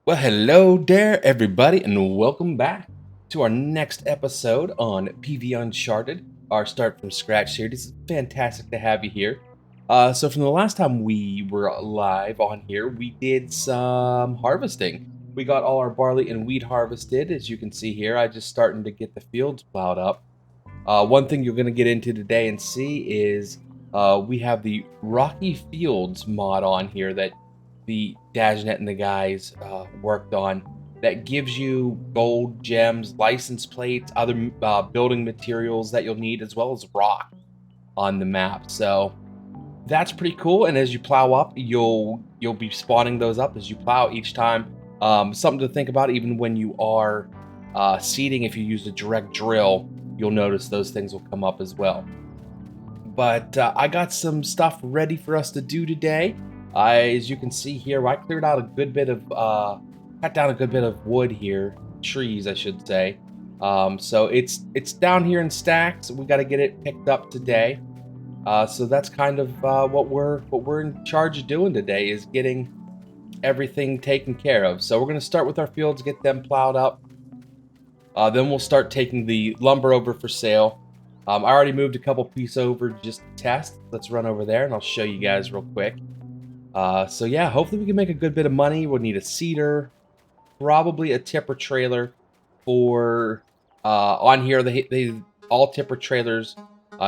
Well, hello there, everybody, and welcome back to our next episode on PV Uncharted, our Start from Scratch series. It's fantastic to have you here. So, from the last time we were live on here, we did some harvesting. We got all our barley and wheat harvested, as you can see here. I just starting to get the fields plowed up. One thing you're going to get into today and see is we have the Rocky Fields mod on here that the Dajnet and the guys worked on that gives you gold, gems, license plates, other building materials that you'll need, as well as rock on the map. So that's pretty cool. And as you plow up, you'll be spawning those up as you plow each time. Something to think about, even when you are seeding. If you use a direct drill, you'll notice those things will come up as well. But I got some stuff ready for us to do today. As you can see here, I cleared out a good bit of, cut down a good bit of wood here, trees, I should say. So it's down here in stacks. We got to get it picked up today. So that's kind of what we're in charge of doing today, is getting everything taken care of. So we're going to start with our fields, get them plowed up. Then we'll start taking the lumber over for sale. I already moved a couple pieces over just to test. Let's run over there and I'll show you guys real quick. So yeah, hopefully we can make a good bit of money. We'll need a seeder, probably a tipper trailer for on here. They all tipper trailers.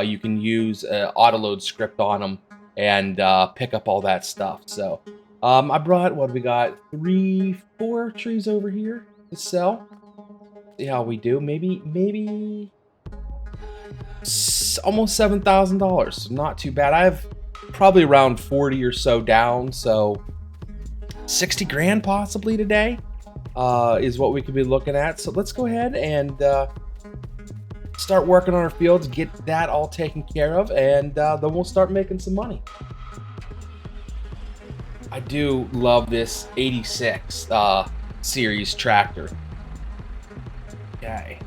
You can use autoload script on them and pick up all that stuff. So I brought, what we got, 4 trees over here to sell. See how we do. Maybe almost $7,000. So not too bad. I have probably around 40 or so down, so 60 grand possibly today is what we could be looking at. So let's go ahead and start working on our fields, get that all taken care of, and then we'll start making some money. I do love this 86 series tractor. Okay.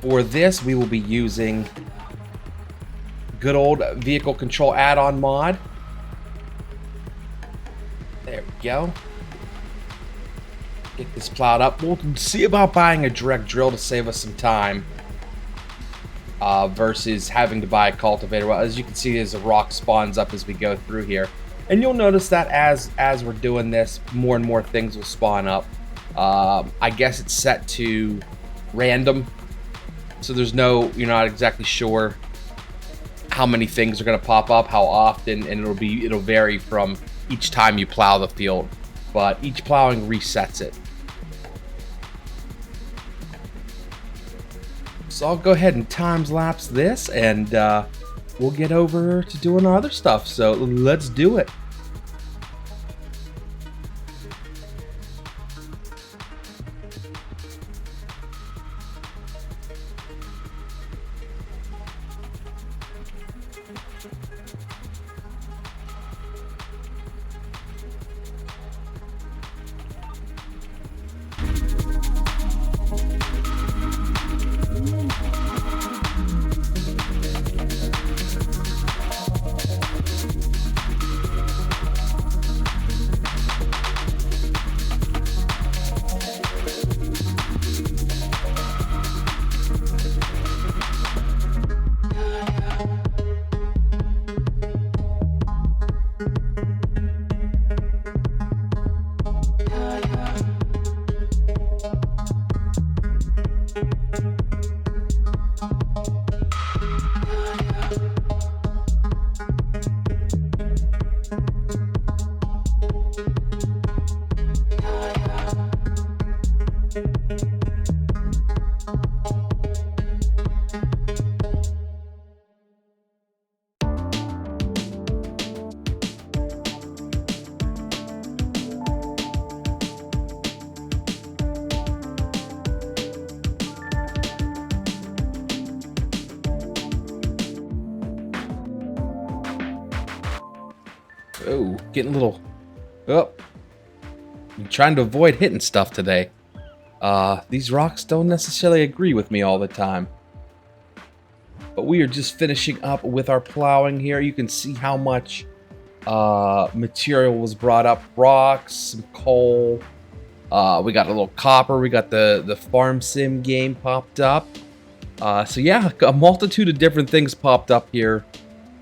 For this, we will be using good old vehicle control add-on mod. There we go. Get this plowed up. We'll see about buying a direct drill to save us some time versus having to buy a cultivator. Well, as you can see, as the rock spawns up as we go through here. And you'll notice that as we're doing this, more and more things will spawn up. I guess it's set to random. So there's no, you're not exactly sure how many things are going to pop up, how often, and it'll vary from each time you plow the field. But each plowing resets it. So I'll go ahead and time-lapse this, and we'll get over to doing our other stuff. So let's do it. Oh, getting a little... Oh. I'm trying to avoid hitting stuff today. These rocks don't necessarily agree with me all the time. But we are just finishing up with our plowing here. You can see how much material was brought up. Rocks, some coal. We got a little copper. We got the farm sim game popped up. So yeah, a multitude of different things popped up here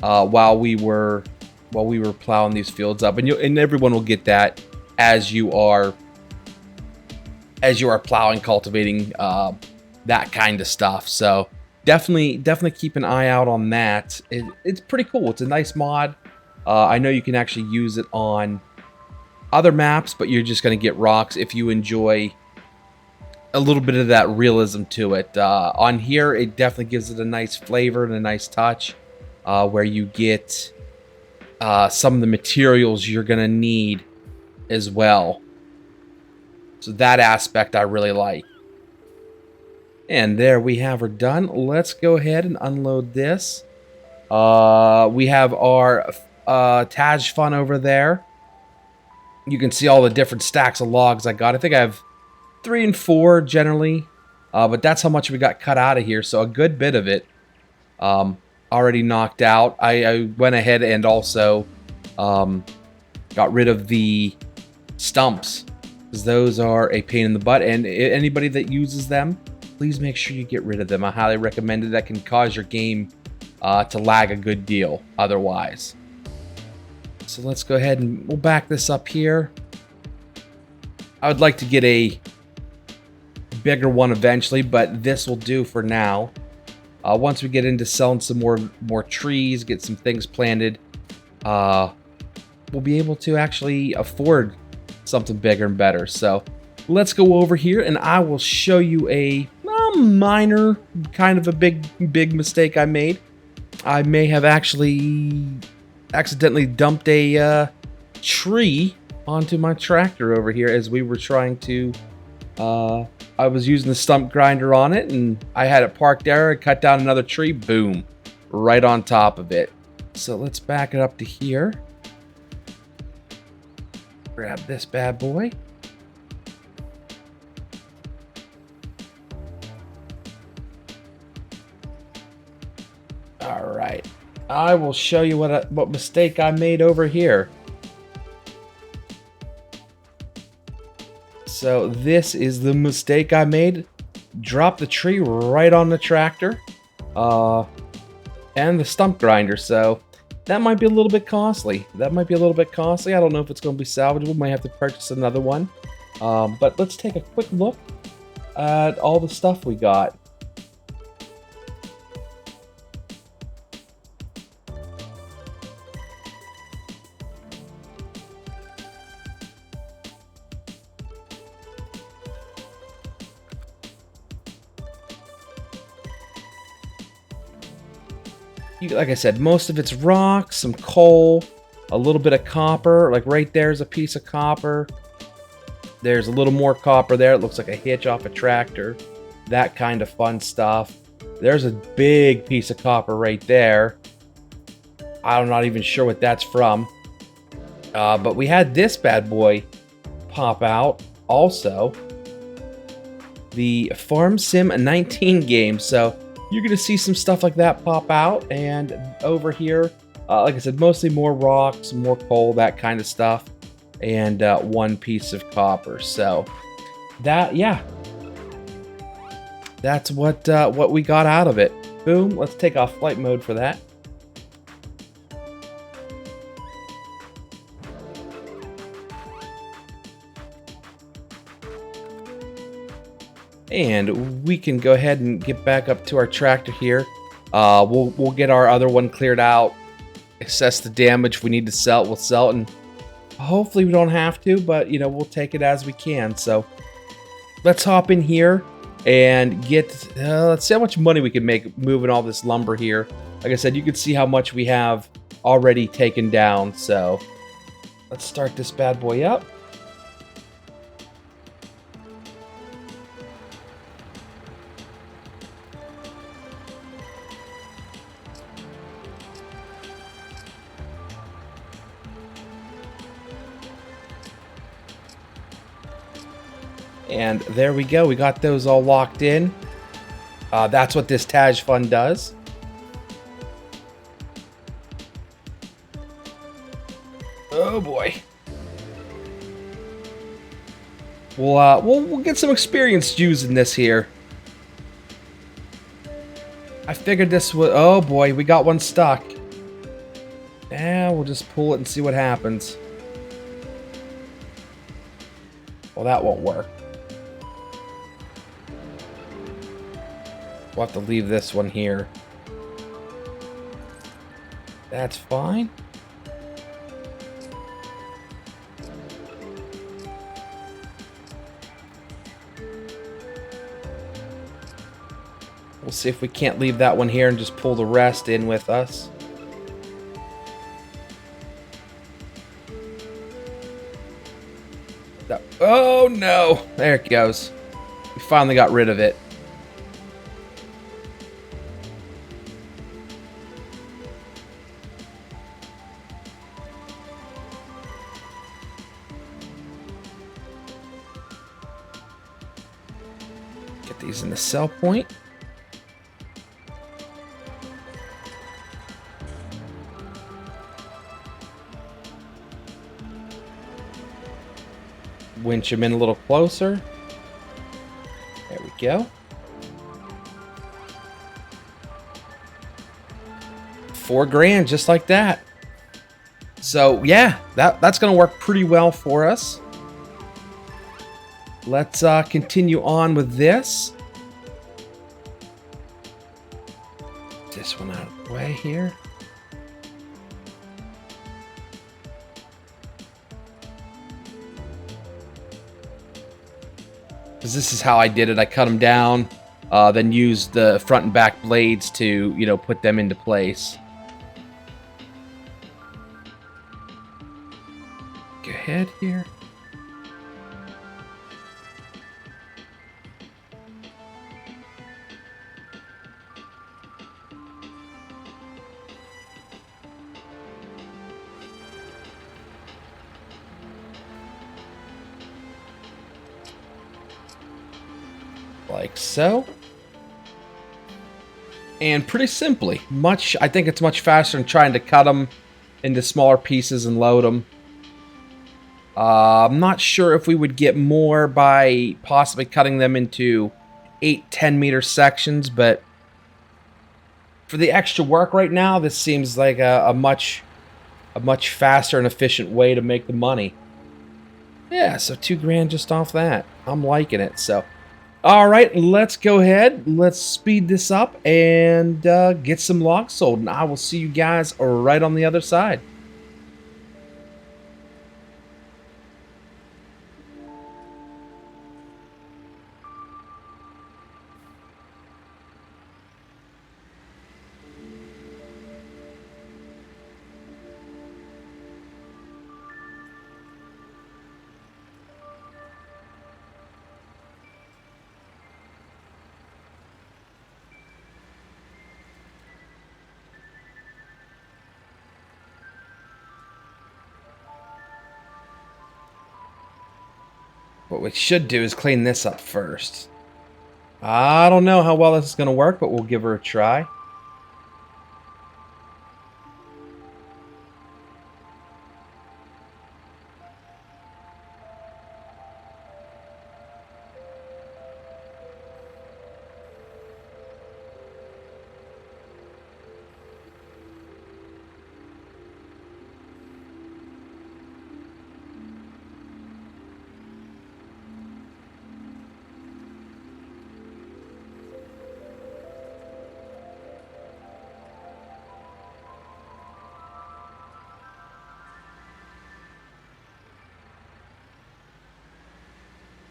while we were plowing these fields up, and everyone will get that as you are plowing, cultivating, that kind of stuff. So definitely keep an eye out on that. It's pretty cool. It's a nice mod. I know you can actually use it on other maps, but you're just going to get rocks if you enjoy a little bit of that realism to it. On here, it definitely gives it a nice flavor and a nice touch, where you get some of the materials you're going to need as well. So that aspect I really like. And there we have her done. Let's go ahead and unload this. We have our Taj Fun over there. You can see all the different stacks of logs I got. I think I have 3 and 4 generally, but that's how much we got cut out of here. So a good bit of it already knocked out. I went ahead and also got rid of the stumps, because those are a pain in the butt, and anybody that uses them, please make sure you get rid of them. I highly recommend it. That can cause your game to lag a good deal otherwise. So let's go ahead and we'll back this up here. I would like to get a bigger one eventually, but this will do for now. Once we get into selling some more trees, get some things planted, we'll be able to actually afford something bigger and better. So let's go over here and I will show you a minor, kind of a big mistake I made. I may have actually accidentally dumped a tree onto my tractor over here as we were trying to I was using the stump grinder on it, and I had it parked there. I cut down another tree, boom, right on top of it. So let's back it up to here. Grab this bad boy. All right, I will show you what mistake I made over here. So this is the mistake I made. Drop the tree right on the tractor and the stump grinder. So that might be a little bit costly. I don't know if it's going to be salvageable. Might have to purchase another one. But let's take a quick look at all the stuff we got. Like I said, most of it's rock, some coal, a little bit of copper. Like right there's a piece of copper. There's a little more copper there. It looks like a hitch off a tractor. That kind of fun stuff. There's a big piece of copper right there. I'm not even sure what that's from. But we had this bad boy pop out also. The Farm Sim 19 game. So you're going to see some stuff like that pop out. And over here, like I said, mostly more rocks, more coal, that kind of stuff. And one piece of copper. So that, yeah. That's what we got out of it. Boom. Let's take off flight mode for that. And we can go ahead and get back up to our tractor here. We'll get our other one cleared out, assess the damage. If we need to sell it, we'll sell it, and hopefully we don't have to, but you know, we'll take it as we can. So let's hop in here and get let's see how much money we can make moving all this lumber here. Like I said, you can see how much we have already taken down. So let's start this bad boy up. And there we go. We got those all locked in. That's what this Taj Fund does. Oh boy. We'll get some experience using this here. I figured this would... Oh boy, we got one stuck. Yeah, we'll just pull it and see what happens. Well, that won't work. We'll have to leave this one here. That's fine. We'll see if we can't leave that one here and just pull the rest in with us. Oh no! There it goes. We finally got rid of it. Get these in the sell point. Winch him in a little closer. There we go. $4 grand, just like that. So yeah, that's gonna work pretty well for us. Let's continue on with this. This one out of the way here. Because this is how I did it. I cut them down, then used the front and back blades to, you know, put them into place. Go ahead here. Like so. And pretty simply, I think it's much faster than trying to cut them into smaller pieces and load them. I'm not sure if we would get more by possibly cutting them into 8-10 meter sections, but for the extra work right now, this seems like a much faster and efficient way to make the money. Yeah, so $2 grand just off that. I'm liking it. So, all right, let's go ahead. Let's speed this up and get some logs sold, and I will see you guys right on the other side. What we should do is clean this up first. I don't know how well this is going to work, but we'll give her a try.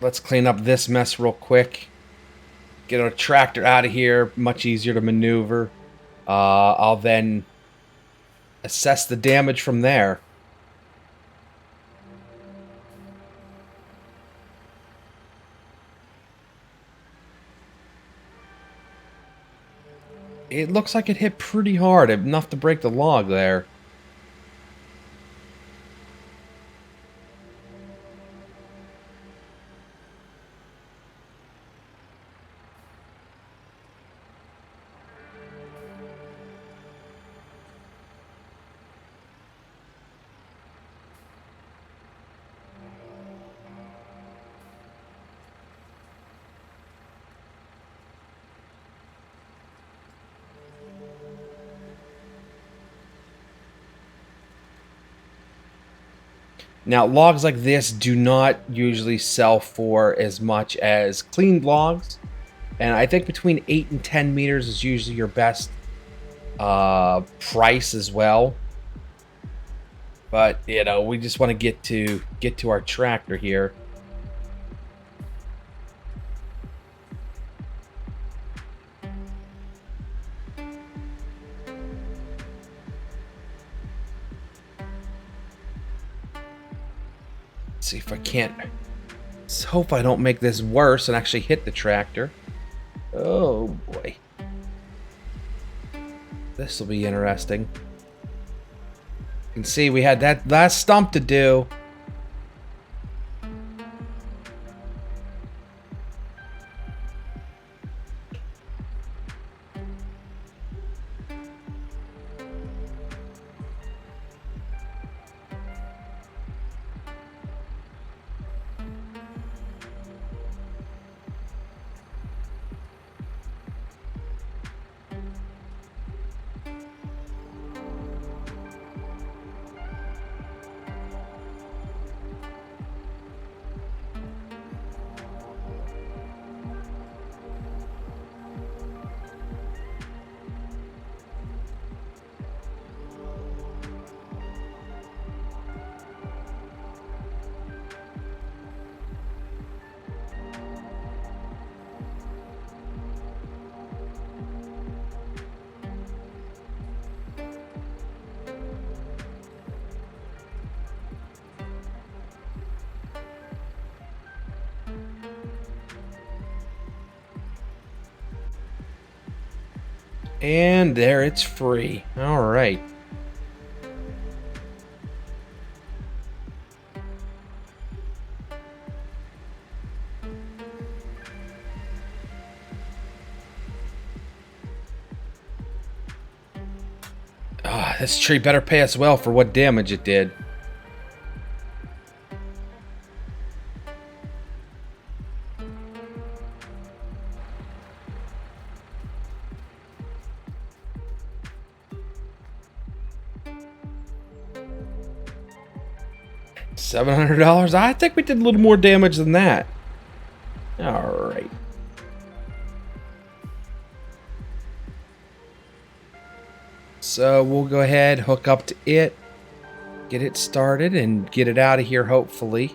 Let's clean up this mess real quick. Get our tractor out of here. Much easier to maneuver. I'll then assess the damage from there. It looks like it hit pretty hard, enough to break the log there. Now, logs like this do not usually sell for as much as cleaned logs, and I think between 8 and 10 meters is usually your best price as well. But you know, we just want to get to our tractor here. Let's see if I can't. Let's hope I don't make this worse and actually hit the tractor. Oh boy. This will be interesting. You can see we had that last stump to do. And there, it's free. All right. Ah, this tree better pay us well for what damage it did. $700? I think we did a little more damage than that. All right. So we'll go ahead, hook up to it, get it started, and get it out of here, hopefully.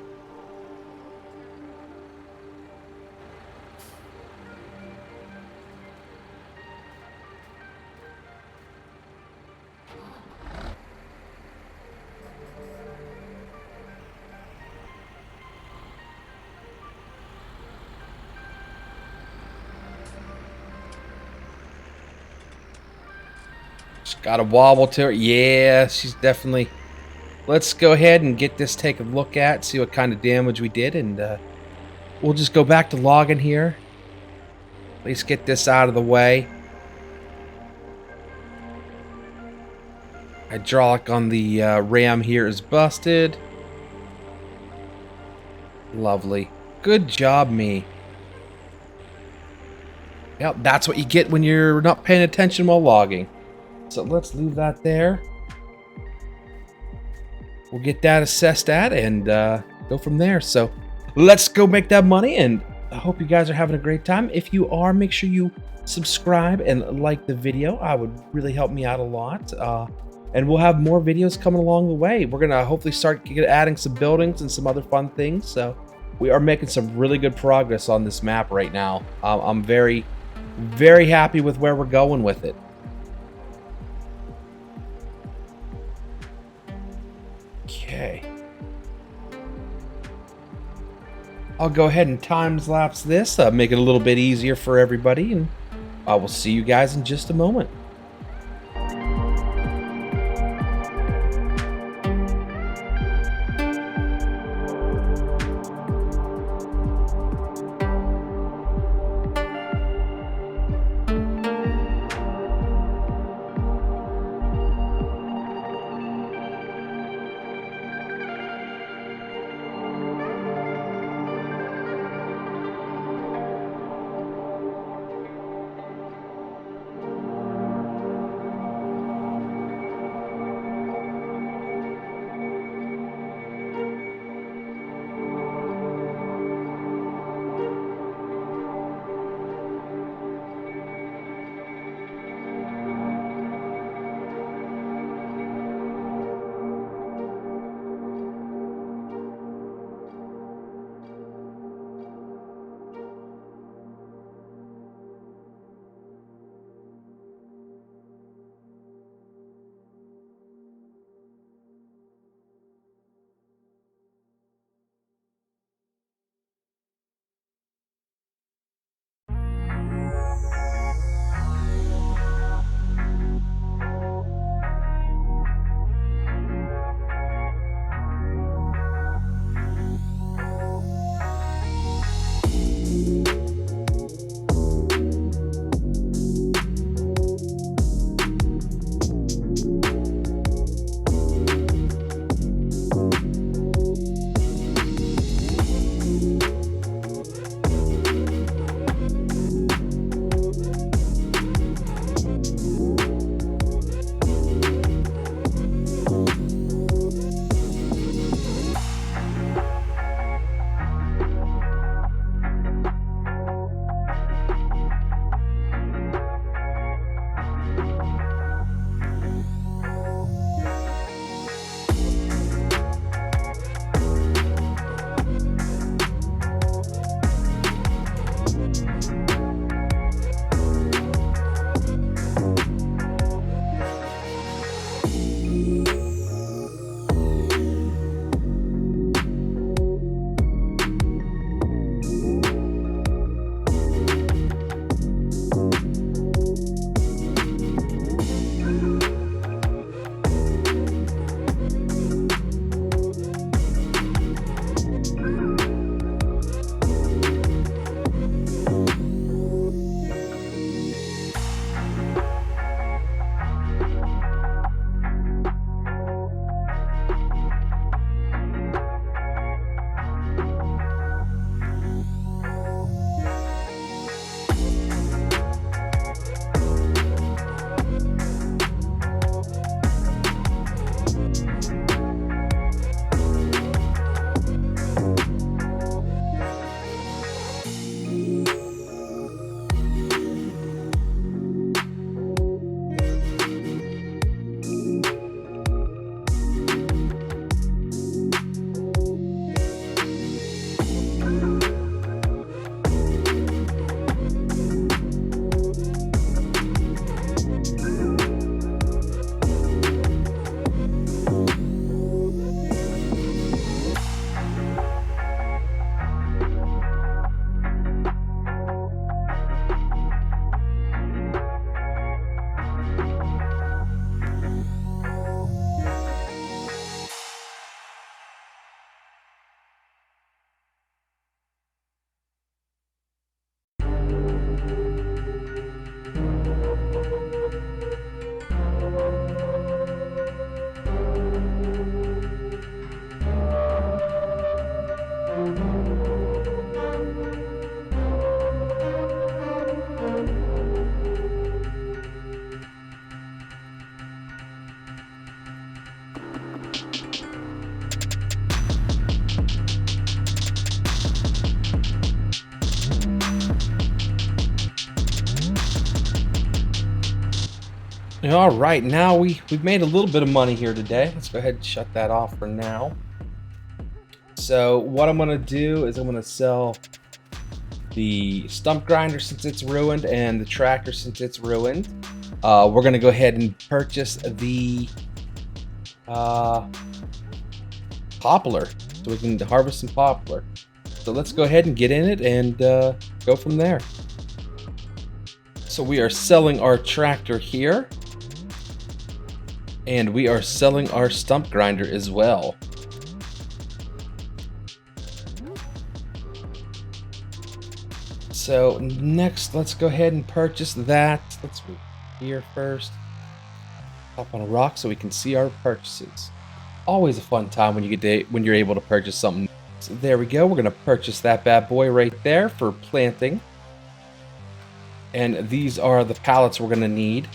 She's got a wobble to her. Yeah, she's definitely... Let's go ahead and get this taken a look at, see what kind of damage we did, and we'll just go back to logging here. At least get this out of the way. Hydraulic on the ram here is busted. Lovely. Good job, me. Yep, that's what you get when you're not paying attention while logging. So let's leave that there. We'll get that assessed at and go from there. So let's go make that money, and I hope you guys are having a great time. If you are, make sure you subscribe and like the video. I would really help me out a lot. And we'll have more videos coming along the way. We're gonna hopefully start adding some buildings and some other fun things. So we are making some really good progress on this map right now. I'm very, very happy with where we're going with it. Okay. I'll go ahead and time-lapse this, make it a little bit easier for everybody, and I will see you guys in just a moment. All right, now we've made a little bit of money here today. Let's go ahead and shut that off for now. So what I'm gonna do is I'm gonna sell the stump grinder since it's ruined and the tractor since it's ruined. We're gonna go ahead and purchase the poplar so we can harvest some poplar. So let's go ahead and get in it and go from there. So we are selling our tractor here, and we are selling our stump grinder as well. So next, let's go ahead and purchase that. Let's move here first. Up on a rock so we can see our purchases. Always a fun time when you're able to purchase something. So there we go. We're gonna purchase that bad boy right there for planting. And these are the pallets we're gonna need.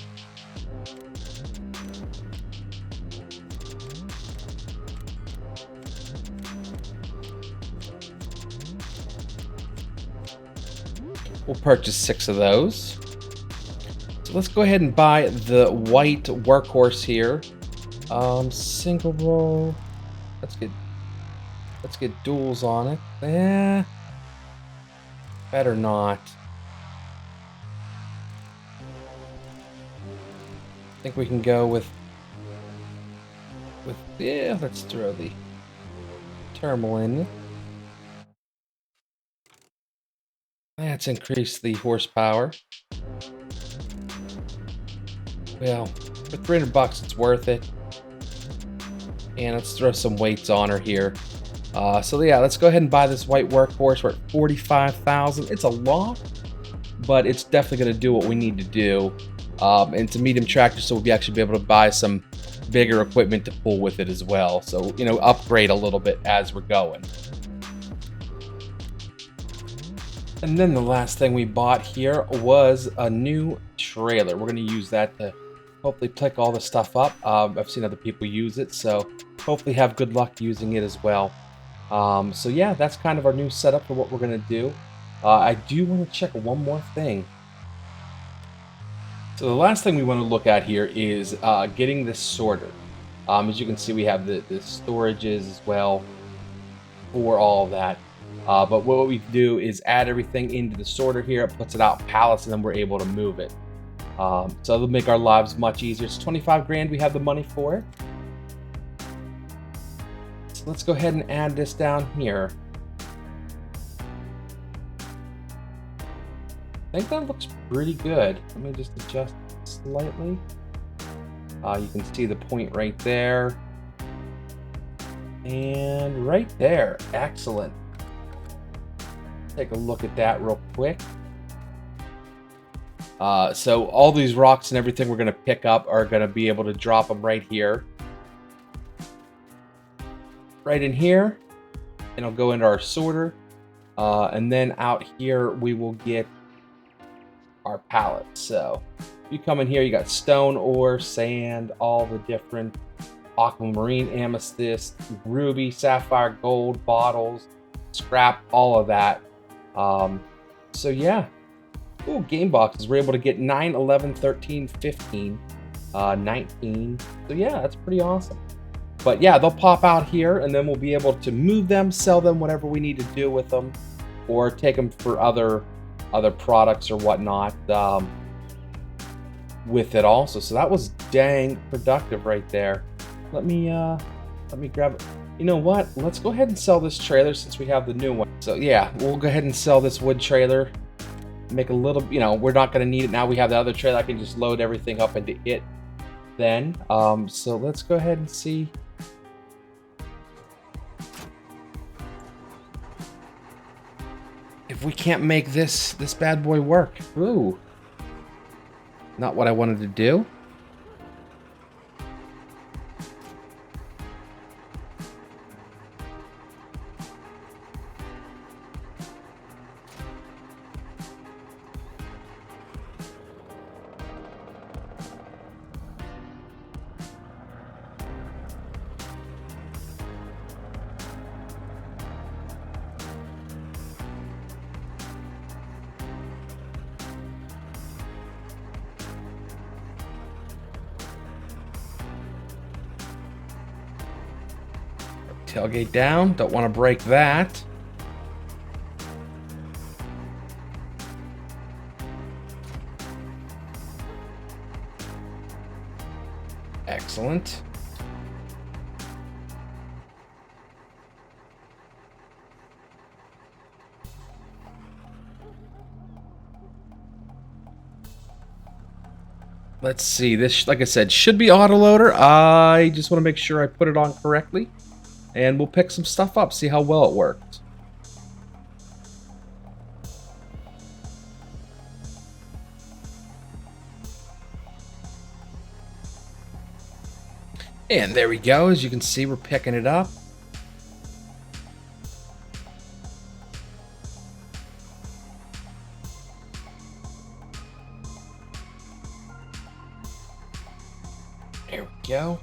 We'll purchase 6 of those. So let's go ahead and buy the white workhorse here. Single roll. Let's get duals on it. Better not. I think we can go with yeah, let's throw the thermal in. Let's increase the horsepower. Well, for 300 bucks, it's worth it. And let's throw some weights on her here. So yeah, let's go ahead and buy this white workhorse. We're at 45,000. It's a lot, but it's definitely going to do what we need to do. And it's a medium tractor, so we'll actually be able to buy some bigger equipment to pull with it as well. So, you know, upgrade a little bit as we're going. And then the last thing we bought here was a new trailer. We're going to use that to hopefully pick all the stuff up. I've seen other people use it, so hopefully have good luck using it as well. So yeah, that's kind of our new setup for what we're going to do. I do want to check one more thing. So the last thing we want to look at here is getting this sorter. As you can see, we have the storages as well for all of that. But what we do is add everything into the sorter here. It puts it out pallets, and then we're able to move it. So it'll make our lives much easier. It's 25 grand. We have the money for it. So let's go ahead and add this down here. I think that looks pretty good. Let me just adjust it slightly. You can see the point right there. And right there. Excellent. Take a look at that real quick. So all these rocks and everything we're going to pick up are going to be able to drop them right here. Right in here. And it'll go into our sorter. And then out here we will get our pallets. So if you come in here, you got stone, ore, sand, all the different aquamarine, amethyst, ruby, sapphire, gold, bottles, scrap, all of that. So yeah. Ooh, game boxes. We're able to get 9, 11, 13, 15, 19. So yeah, that's pretty awesome. But yeah, they'll pop out here, and then we'll be able to move them, sell them, whatever we need to do with them, or take them for other products or whatnot with it also. So that was dang productive right there. Let me grab it. You know what? Let's go ahead and sell this trailer since we have the new one. So yeah, we'll go ahead and sell this wood trailer. Make a little, you know, we're not going to need it now. We have the other trailer. I can just load everything up into it then. So let's go ahead and see. If we can't make this bad boy work. Ooh. Not what I wanted to do. Tailgate down. Don't want to break that. Excellent. Let's see. This, like I said, should be autoloader. I just want to make sure I put it on correctly. And we'll pick some stuff up, see how well it works. And there we go. As you can see, we're picking it up. There we go.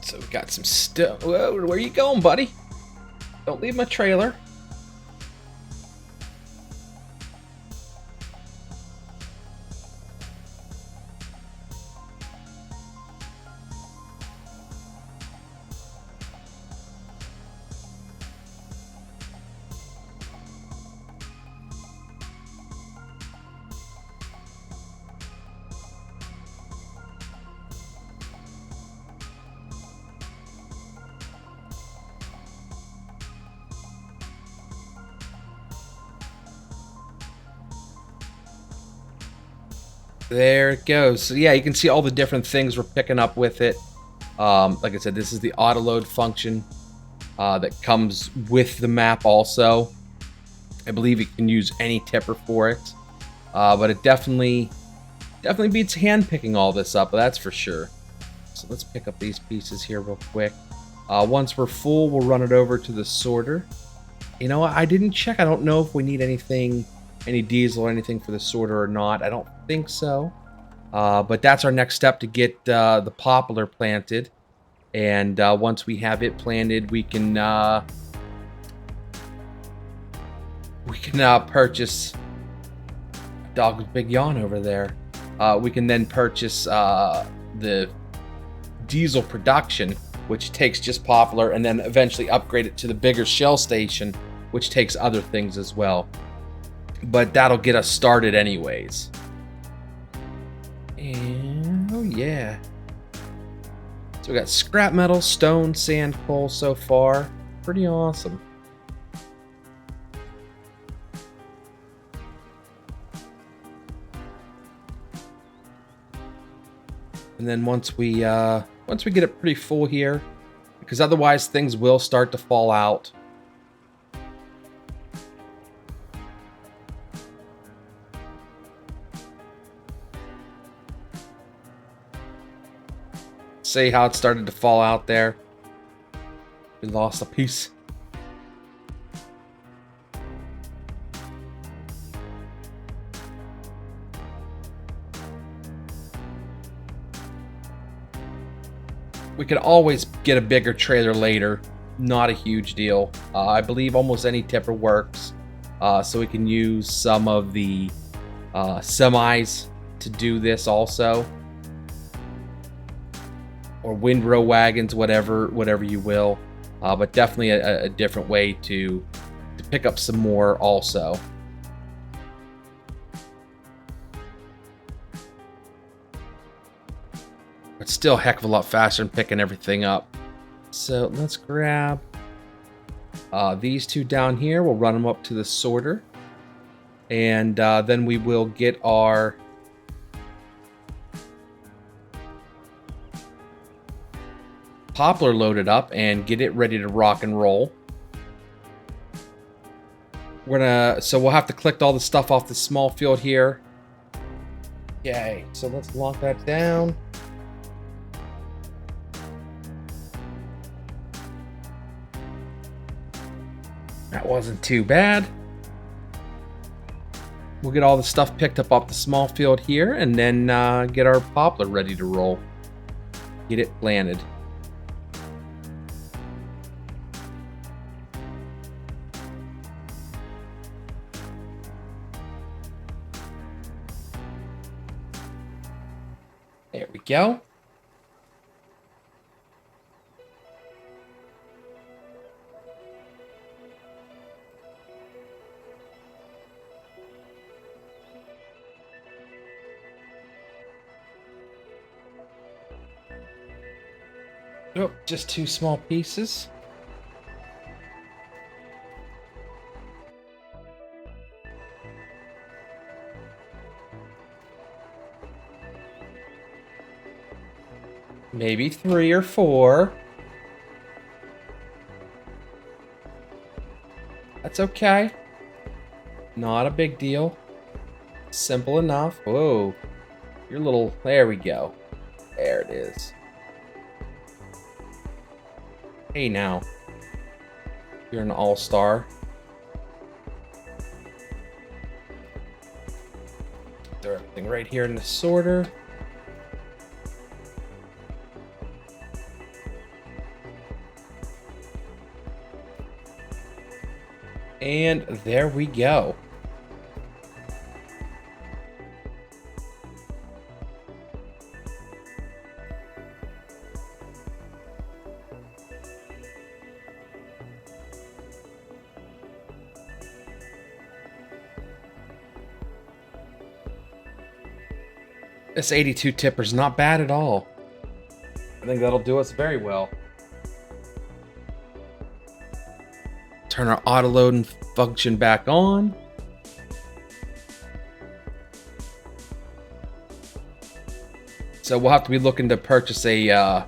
So we got some stuff. Whoa, where are you going, buddy? Don't leave my trailer. There it goes. So yeah, you can see all the different things we're picking up with it. Like I said, this is the auto load function that comes with the map also. I believe you can use any tipper for it. But it definitely beats hand picking all this up, that's for sure. So let's pick up these pieces here real quick. Once we're full, we'll run it over to the sorter. You know what? I didn't check. I don't know if we need anything, any diesel or anything for the sorter or not. I don't think so. But that's our next step to get the poplar planted. And once we have it planted, we can purchase. Dog with big yawn over there. We can then purchase the diesel production, which takes just poplar, and then eventually upgrade it to the bigger shell station, which takes other things as well. But that'll get us started anyways. And oh yeah. So we got scrap metal, stone, sand, coal so far. Pretty awesome. And then once we get it pretty full here, because otherwise things will start to fall out. See how it started to fall out there? We lost a piece. We could always get a bigger trailer later. Not a huge deal. I believe almost any tipper works. So we can use some of the semis to do this also. Or windrow wagons, whatever you will. But definitely a different way to pick up some more also. But still a heck of a lot faster than picking everything up. So let's grab these two down here. We'll run them up to the sorter. And then we will get our poplar loaded up and get it ready to rock and roll. So we'll have to collect all the stuff off the small field here. Okay, so let's lock that down. That wasn't too bad. We'll get all the stuff picked up off the small field here and then get our poplar ready to roll. Get it planted. There we go. Oh, just 2 small pieces. Maybe 3 or 4. That's okay. Not a big deal. Simple enough. Whoa. Your little... There we go. There it is. Hey now. You're an all-star. Throw everything right here in the sorter. And there we go. This 82 tipper's not bad at all. I think that'll do us very well. Turn our auto loading function back on. So we'll have to be looking to purchase a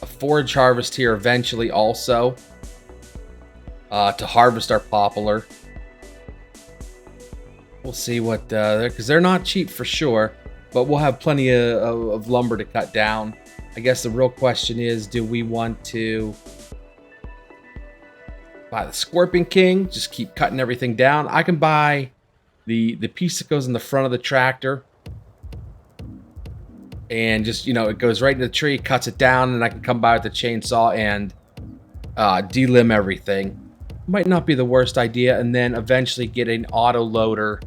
forage harvest here eventually also. To harvest our poplar. We'll see what, because they're not cheap for sure. But we'll have plenty of lumber to cut down. I guess the real question is, do we want to buy the Scorpion King? Just keep cutting everything down. I can buy the piece that goes in the front of the tractor. And just, you know, it goes right into the tree, cuts it down, and I can come by with the chainsaw and delimb everything. Might not be the worst idea. And then eventually get an auto loader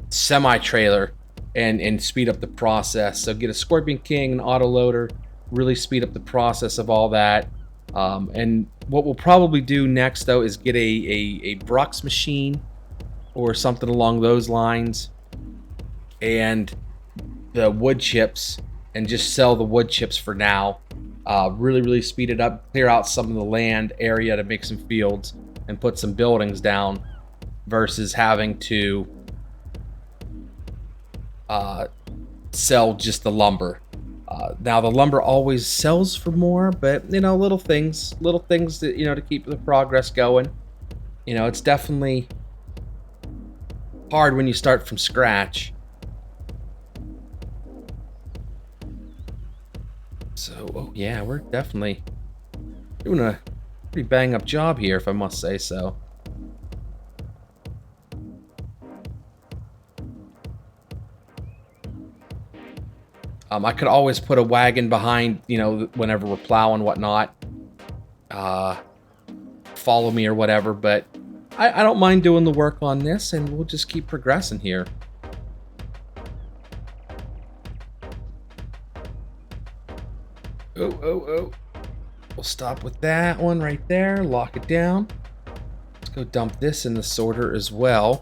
semi-trailer and speed up the process. So get a Scorpion King, an auto loader, really speed up the process of all that. And what we'll probably do next though is get a Brux machine or something along those lines, and the wood chips, and just sell the wood chips for now. Really speed it up, clear out some of the land area to make some fields and put some buildings down, versus having to sell just the lumber. Now the lumber always sells for more, but you know, little things that, you know, to keep the progress going. You know, it's definitely hard when you start from scratch. So, oh yeah, we're definitely doing a pretty bang up job here, if I must say so. I could always put a wagon behind, you know, whenever we're plowing, whatnot. Follow me or whatever, but I don't mind doing the work on this, and we'll just keep progressing here. Oh. We'll stop with that one right there, lock it down. Let's go dump this in the sorter as well.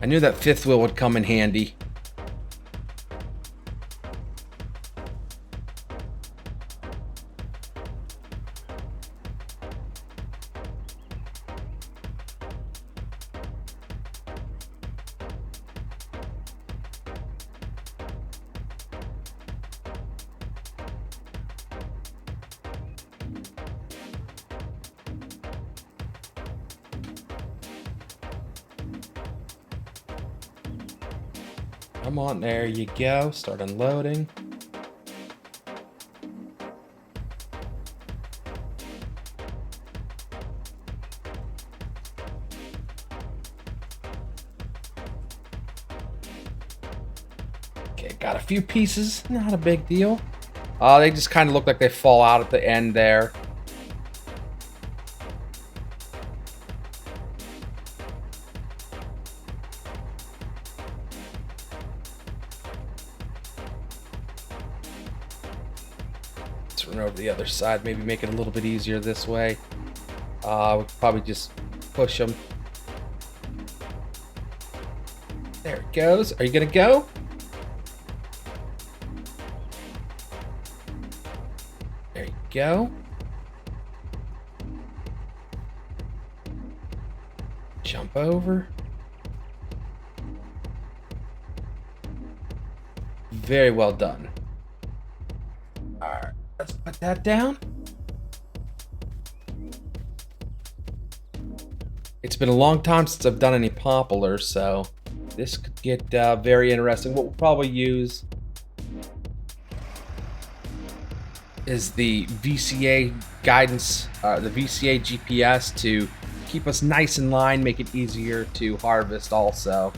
I knew that fifth wheel would come in handy. Come on, there you go. Start unloading. Okay, got a few pieces. Not a big deal. They just kind of look like they fall out at the end there. Let's run over the other side, maybe make it a little bit easier this way. We could probably just push them. There it goes. Are you gonna go? There you go. Jump over. Very well done. Alright, let's put that down. It's been a long time since I've done any poplar, so this could get very interesting. What we'll probably use is the VCA guidance, the VCA GPS to keep us nice in line, make it easier to harvest also.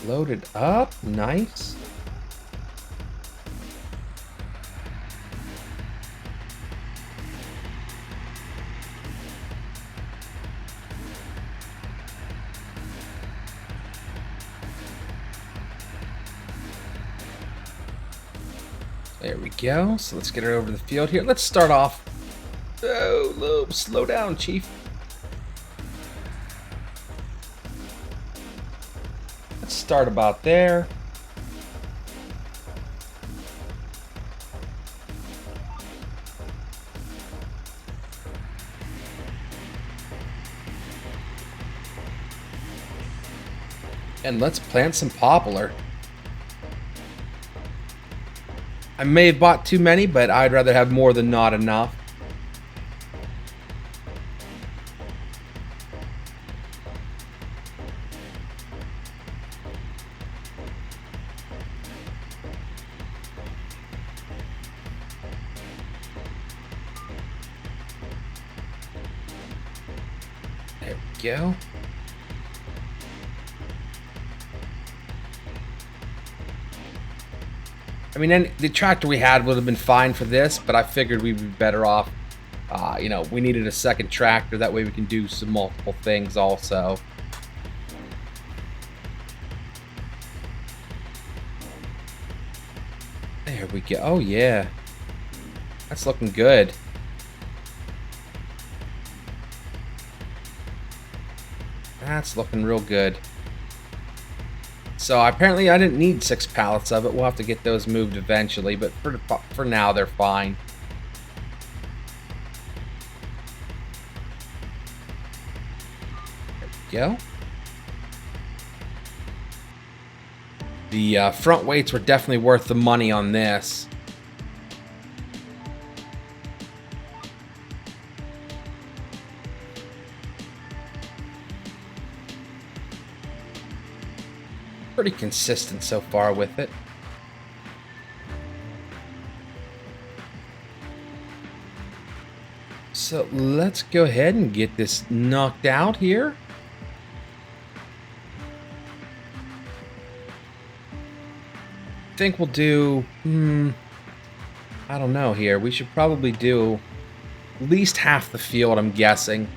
Loaded up, nice. There we go. So let's get her over the field here. Let's start off. Oh, Loeb, slow down, Chief. Let's start about there. And let's plant some poplar. I may have bought too many, but I'd rather have more than not enough. There we go. I mean, the tractor we had would have been fine for this, but I figured we'd be better off. You know, we needed a second tractor. That way we can do some multiple things also. There we go. Oh, yeah. That's looking good. That's looking real good. So apparently I didn't need 6 pallets of it. We'll have to get those moved eventually, but for now they're fine. There we go. The front weights were definitely worth the money on this. Pretty consistent so far with it. So let's go ahead and get this knocked out here. I think we'll do, I don't know here. We should probably do at least half the field, I'm guessing.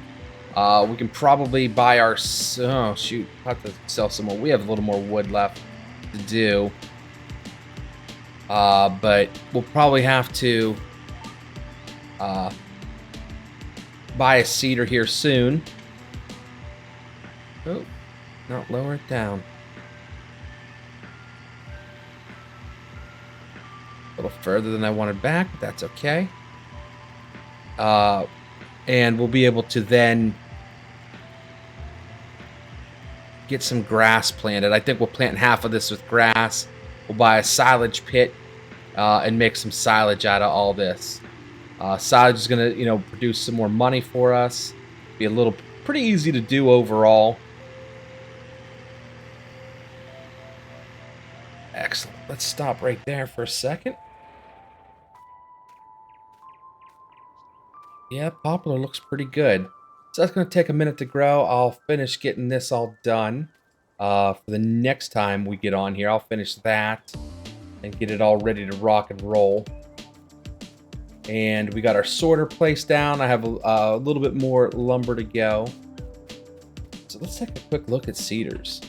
We can probably buy our... Oh, shoot. I'll have to sell some more. We have a little more wood left to do. But we'll probably have to buy a cedar here soon. Oh, not lower it down. A little further than I wanted back, but that's okay. And we'll be able to then get some grass planted. I think we'll plant half of this with grass. We'll buy a silage pit and make some silage out of all this. Silage is gonna, produce some more money for us. Be pretty easy to do overall. Excellent. Let's stop right there for a second. Yeah, poplar looks pretty good. So that's going to take a minute to grow. I'll finish getting this all done. for the next time we get on here. I'll finish that and get it all ready to rock and roll. And we got our sorter placed down. I have a little bit more lumber to go. So let's take a quick look at cedars.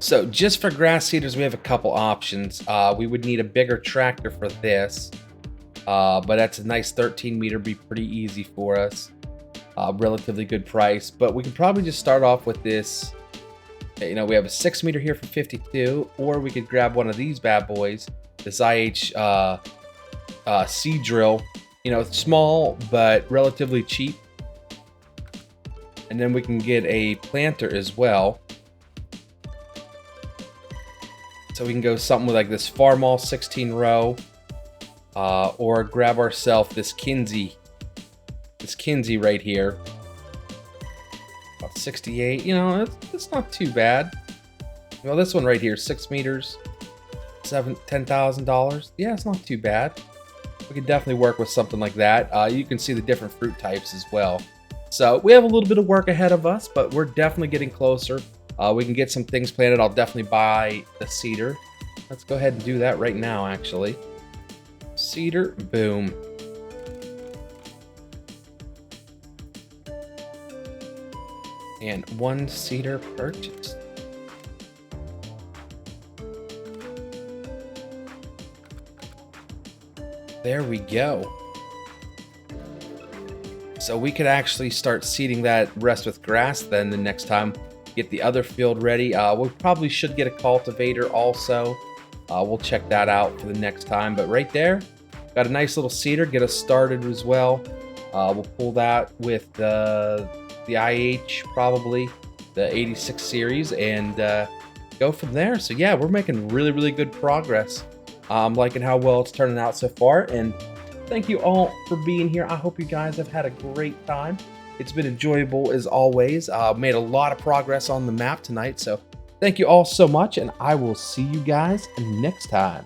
So just for grass seeders, we have a couple options. We would need a bigger tractor for this, but that's a nice 13-meter, be pretty easy for us. Relatively good price, but we can probably just start off with this. You know, we have a 6-meter here for 52, or we could grab one of these bad boys, this IH seed drill. You know, small but relatively cheap. And then we can get a planter as well. So we can go something with like this Farmall 16 row, or grab ourselves this Kinsey right here. About 68, you know, it's not too bad. Well, this one right here, 6 meters, $10,000. Yeah, it's not too bad. We could definitely work with something like that. You can see the different fruit types as well. So we have a little bit of work ahead of us, but we're definitely getting closer. We can get some things planted. I'll definitely buy the cedar. Let's go ahead and do that right now, actually. Cedar, boom. And 1 cedar purchased. There we go. So we could actually start seeding that rest with grass then the next time. Get the other field ready. We probably should get a cultivator also. We'll check that out for the next time. But right there, got a nice little cedar. Get us started as well. We'll pull that with the IH, probably the 86 series, and go from there. So yeah, we're making really, really good progress. I'm liking how well it's turning out so far. And thank you all for being here. I hope you guys have had a great time. It's been enjoyable as always. Made a lot of progress on the map tonight. So thank you all so much, and I will see you guys next time.